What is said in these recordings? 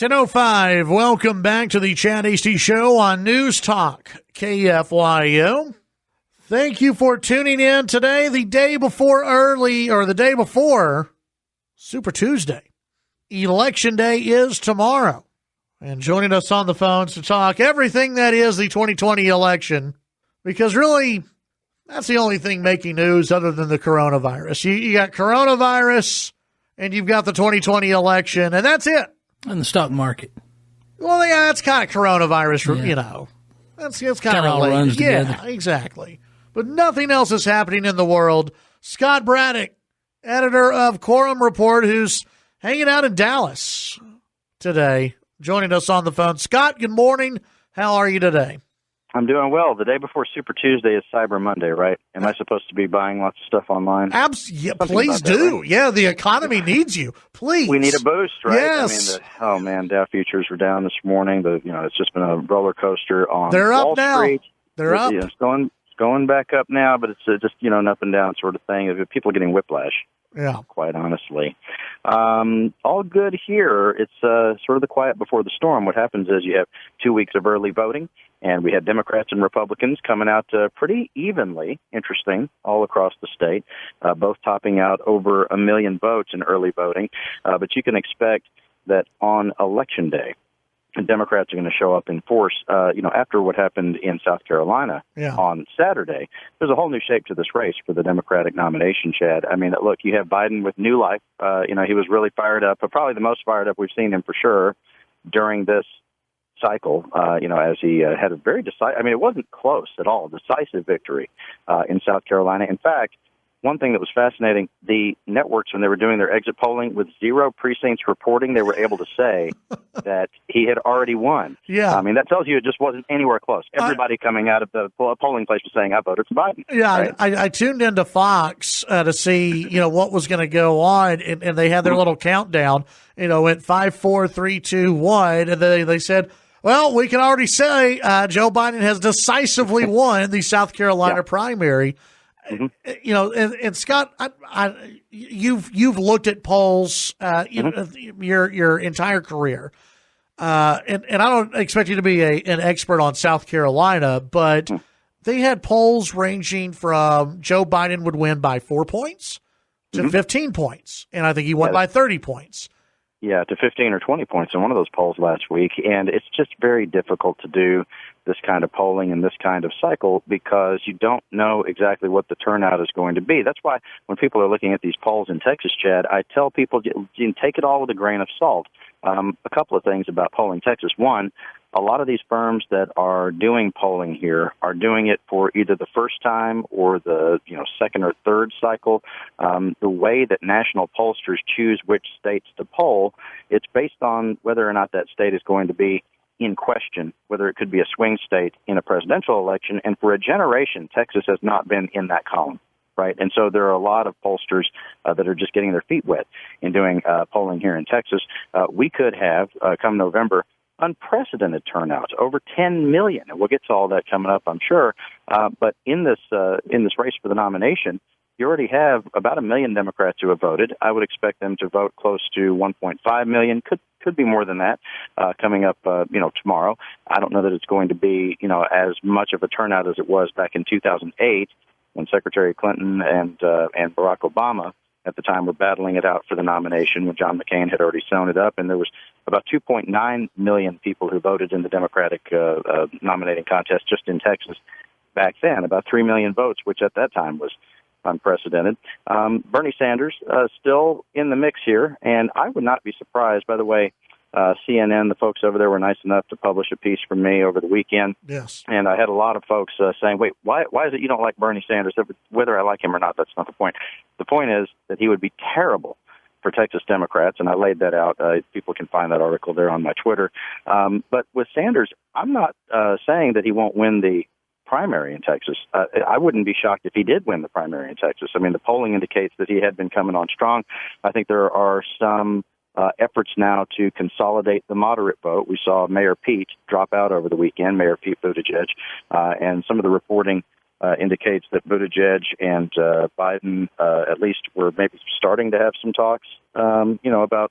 10:05. Welcome back to the Chad Hasty Show on News Talk KFYO. Thank you for tuning in today, the day before Super Tuesday. Election Day is tomorrow. And joining us on the phones to talk everything that is the 2020 election, because really that's the only thing making news other than the coronavirus. You got coronavirus and you've got the 2020 election, and that's it. And the stock market. Well, yeah, that's kind of coronavirus, you know. That's kind of all runs together. Yeah, exactly. But nothing else is happening in the world. Scott Braddock, editor of Quorum Report, who's hanging out in Dallas today, joining us on the phone. Scott, good morning. How are you today? I'm doing well. The day before Super Tuesday is Cyber Monday, right? Am I supposed to be buying lots of stuff online? Yeah, please do. Right? Yeah, the economy needs you. Please. We need a boost, right? Yes. I mean, Dow futures were down this morning. It's just been a roller coaster on They're Wall up now. Street. They're up. It's going back up now, but it's just an up and down sort of thing. People are getting whiplash. Yeah. Quite honestly. All good here. It's sort of the quiet before the storm. What happens is you have 2 weeks of early voting, and we had Democrats and Republicans coming out pretty evenly, interesting, all across the state, both topping out over 1 million votes in early voting. But you can expect that on Election Day, Democrats are going to show up in force, after what happened in South Carolina on Saturday. There's a whole new shape to this race for the Democratic nomination, Chad. I mean, look, you have Biden with new life. He was really fired up, but probably the most fired up we've seen him for sure during this cycle, as he had a very decisive, it wasn't close at all, decisive victory in South Carolina. In fact, one thing that was fascinating, the networks, when they were doing their exit polling with 0 precincts reporting, they were able to say that he had already won. Yeah. That tells you it just wasn't anywhere close. Everybody coming out of the polling place was saying, I voted for Biden. Yeah, right? I tuned into Fox to see, what was going to go on, and they had their little countdown, at 5, 4, 3, 2, 1, and then they said, well, we can already say Joe Biden has decisively won the South Carolina primary. Mm-hmm. And Scott, you've looked at polls, your entire career, and I don't expect you to be an expert on South Carolina, but they had polls ranging from Joe Biden would win by 4 points to 15 points, and I think he won by 30 points. Yeah, to 15 or 20 points in one of those polls last week. And it's just very difficult to do this kind of polling and this kind of cycle because you don't know exactly what the turnout is going to be. That's why when people are looking at these polls in Texas, Chad, I tell people you take it all with a grain of salt. A couple of things about polling Texas. One, a lot of these firms that are doing polling here are doing it for either the first time or the second or third cycle. The way that national pollsters choose which states to poll, it's based on whether or not that state is going to be in question, whether it could be a swing state in a presidential election. And for a generation, Texas has not been in that column. Right. And so there are a lot of pollsters that are just getting their feet wet in doing polling here in Texas. We could have, come November, unprecedented turnout, over 10 million. And we'll get to all that coming up, I'm sure. But in this race for the nomination, you already have about 1 million Democrats who have voted. I would expect them to vote close to 1.5 million. Could be more than that coming up, tomorrow. I don't know that it's going to be, as much of a turnout as it was back in 2008 when Secretary Clinton and Barack Obama at the time were battling it out for the nomination when John McCain had already sewn it up. And there was about 2.9 million people who voted in the Democratic nominating contest just in Texas back then, about 3 million votes, which at that time was unprecedented. Bernie Sanders still in the mix here, and I would not be surprised, by the way, CNN, the folks over there were nice enough to publish a piece from me over the weekend. Yes. And I had a lot of folks saying, wait, why is it you don't like Bernie Sanders? Whether I like him or not, that's not the point. The point is that he would be terrible for Texas Democrats, and I laid that out. People can find that article there on my Twitter. But with Sanders, I'm not saying that he won't win the primary in Texas. I wouldn't be shocked if he did win the primary in Texas. I mean, the polling indicates that he had been coming on strong. I think there are some efforts now to consolidate the moderate vote. We saw Mayor Pete drop out over the weekend, Mayor Pete Buttigieg, and some of the reporting indicates that Buttigieg and Biden at least were maybe starting to have some talks, about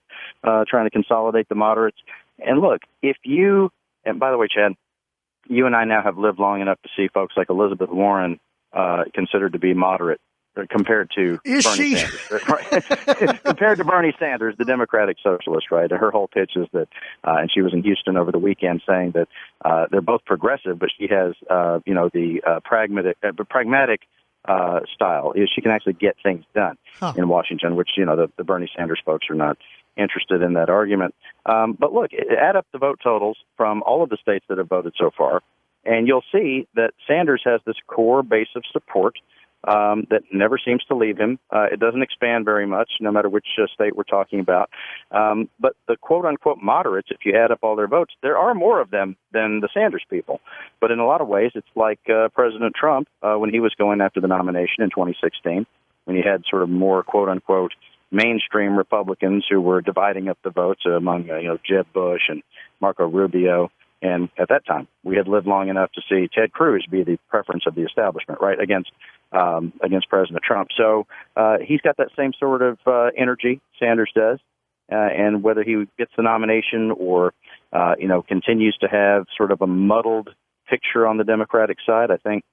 trying to consolidate the moderates. And look, and by the way, Chad, you and I now have lived long enough to see folks like Elizabeth Warren considered to be moderate compared to Bernie Sanders. Right? Compared to Bernie Sanders, the Democratic socialist, right? Her whole pitch is that, and she was in Houston over the weekend saying that they're both progressive, but she has, the pragmatic style. She can actually get things done in Washington, which, the Bernie Sanders folks are not interested in that argument. But look, add up the vote totals from all of the states that have voted so far, and you'll see that Sanders has this core base of support that never seems to leave him. It doesn't expand very much, no matter which state we're talking about. But the quote-unquote moderates, if you add up all their votes, there are more of them than the Sanders people. But in a lot of ways, it's like President Trump when he was going after the nomination in 2016, when he had sort of more quote-unquote mainstream Republicans who were dividing up the votes among, Jeb Bush and Marco Rubio. And at that time, we had lived long enough to see Ted Cruz be the preference of the establishment, right, against President Trump. So he's got that same sort of energy Sanders does. And whether he gets the nomination or, continues to have sort of a muddled picture on the Democratic side, I think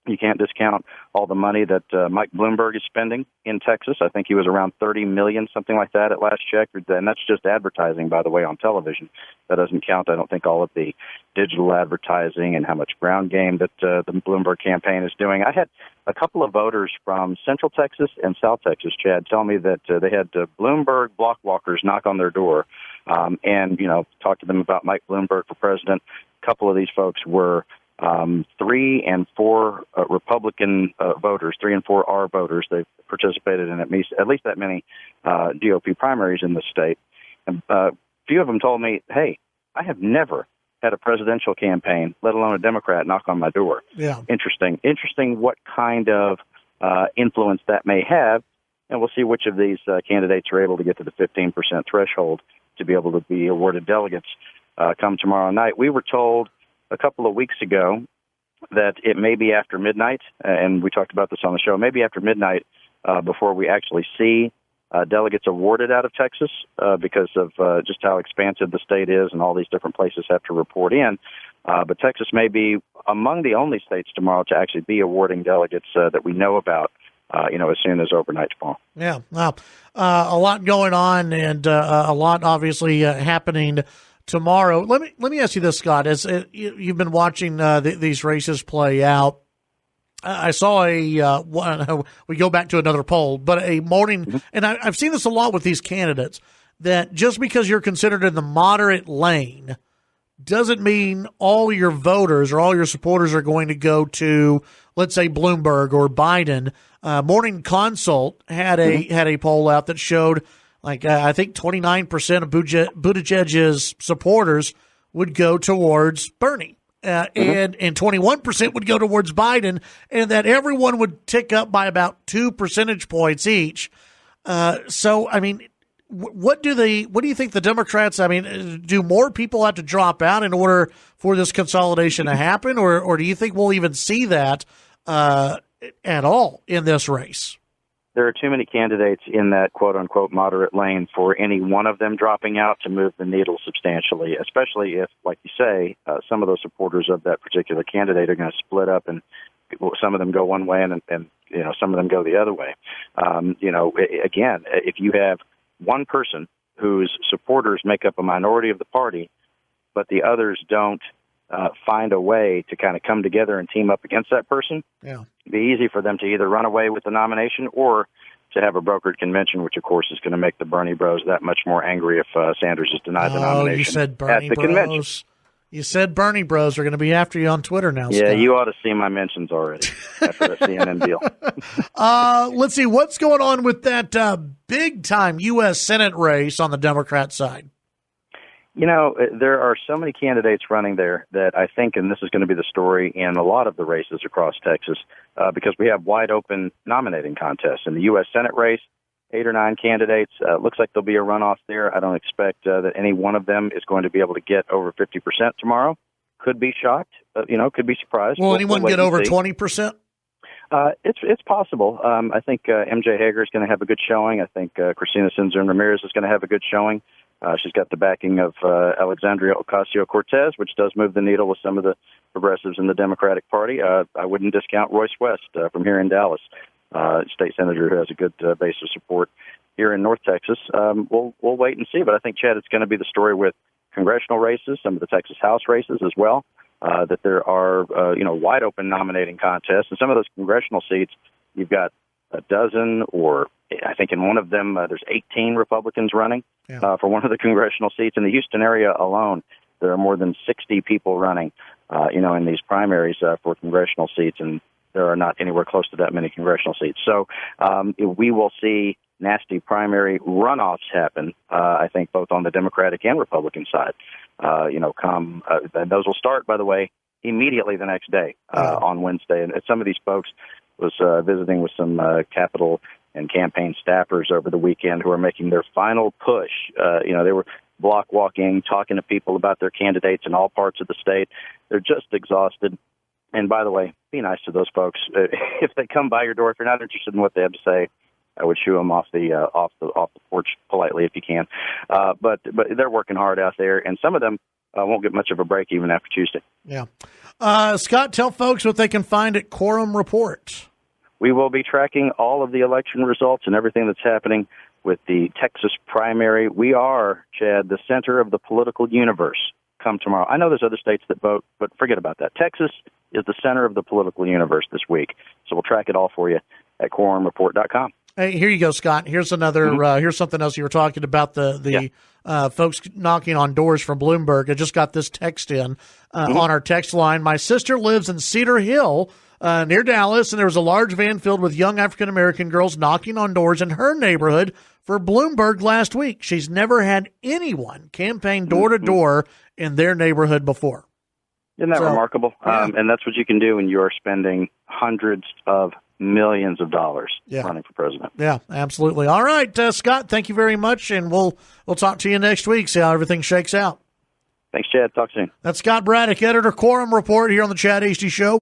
you can't discount all the money that Mike Bloomberg is spending in Texas. I think he was around $30 million, something like that at last check. And that's just advertising, by the way, on television. That doesn't count, I don't think, all of the digital advertising and how much ground game that the Bloomberg campaign is doing. I had a couple of voters from Central Texas and South Texas, Chad, tell me that they had Bloomberg block walkers knock on their door and, talk to them about Mike Bloomberg for president. A couple of these folks were 3 and 4 Republican voters, 3 and 4 R voters. They've participated in at least that many GOP primaries in the state. And a few of them told me, hey, I have never had a presidential campaign, let alone a Democrat, knock on my door. Yeah. Interesting what kind of influence that may have. And we'll see which of these candidates are able to get to the 15% threshold to be able to be awarded delegates come tomorrow night. We were told a couple of weeks ago that it may be after midnight, and we talked about this on the show, maybe after midnight before we actually see delegates awarded out of Texas because of just how expansive the state is and all these different places have to report in. But Texas may be among the only states tomorrow to actually be awarding delegates that we know about, as soon as overnight tomorrow. Yeah, wow. A lot going on and a lot obviously happening tomorrow. Let me ask you this, Scott. As you've been watching these races play out, I saw we go back to another poll, but a morning, and I've seen this a lot with these candidates, that just because you're considered in the moderate lane doesn't mean all your voters or all your supporters are going to go to, let's say, Bloomberg or Biden. Morning Consult had a poll out that showed I think 29% of Buttigieg's supporters would go towards Bernie, and 21% would go towards Biden, and that everyone would tick up by about 2 percentage points each. So, I mean, what do you think the Democrats? I mean, do more people have to drop out in order for this consolidation to happen, or do you think we'll even see that at all in this race? There are too many candidates in that quote-unquote moderate lane for any one of them dropping out to move the needle substantially, especially if, like you say, some of those supporters of that particular candidate are going to split up and some of them go one way and some of them go the other way. Again, if you have one person whose supporters make up a minority of the party, but the others don't find a way to kind of come together and team up against that person, it'd be easy for them to either run away with the nomination or to have a brokered convention, which, of course, is going to make the Bernie bros that much more angry if Sanders is denied the nomination. You said Bernie bros. Convention. You said Bernie bros are going to be after you on Twitter now, Yeah, Scott. you ought to see my mentions already after the CNN deal. Let's see. What's going on with that big-time U.S. Senate race on the Democrat side? There are so many candidates running there that I think, and this is going to be the story in a lot of the races across Texas, because we have wide-open nominating contests. In the U.S. Senate race, 8 or 9 candidates. Looks like there'll be a runoff there. I don't expect that any one of them is going to be able to get over 50% tomorrow. Could be shocked, could be surprised. Will anyone get over 20%? It's possible. I think MJ Hager is going to have a good showing. I think Cristina Cinzern Ramirez is going to have a good showing. She's got the backing of Alexandria Ocasio-Cortez, which does move the needle with some of the progressives in the Democratic Party. I wouldn't discount Royce West from here in Dallas, state senator who has a good base of support here in North Texas. We'll wait and see, but I think, Chad, it's going to be the story with congressional races, some of the Texas House races as well, that there are wide open nominating contests. And some of those congressional seats, you've got a dozen, or I think in one of them there's 18 Republicans running for one of the congressional seats. In the Houston area alone, there are more than 60 people running, in these primaries for congressional seats, and there are not anywhere close to that many congressional seats. So we will see nasty primary runoffs happen, I think, both on the Democratic and Republican side. And those will start, by the way, immediately the next day on Wednesday. And some of these folks was visiting with some Capitol and campaign staffers over the weekend who are making their final push. They were block walking, talking to people about their candidates in all parts of the state. They're just exhausted. And by the way, be nice to those folks. If they come by your door, if you're not interested in what they have to say, I would shoo them off the porch politely if you can. But they're working hard out there, and some of them won't get much of a break even after Tuesday. Yeah. Scott, tell folks what they can find at Quorum Report. We will be tracking all of the election results and everything that's happening with the Texas primary. We are, Chad, the center of the political universe come tomorrow. I know there's other states that vote, but forget about that. Texas is the center of the political universe this week. So we'll track it all for you at quorumreport.com. Hey, here you go, Scott. Here's another. Here's something else you were talking about. The folks knocking on doors from Bloomberg. I just got this text in on our text line. My sister lives in Cedar Hill near Dallas, and there was a large van filled with young African American girls knocking on doors in her neighborhood for Bloomberg last week. She's never had anyone campaign door to door in their neighborhood before. Isn't that remarkable? Yeah. And that's what you can do when you're spending hundreds of millions of dollars running for president. Yeah, absolutely. All right, Scott, thank you very much, and we'll talk to you next week, see how everything shakes out. Thanks, Chad. Talk soon. That's Scott Braddock, editor, Quorum Report, here on the Chad Hasty Show.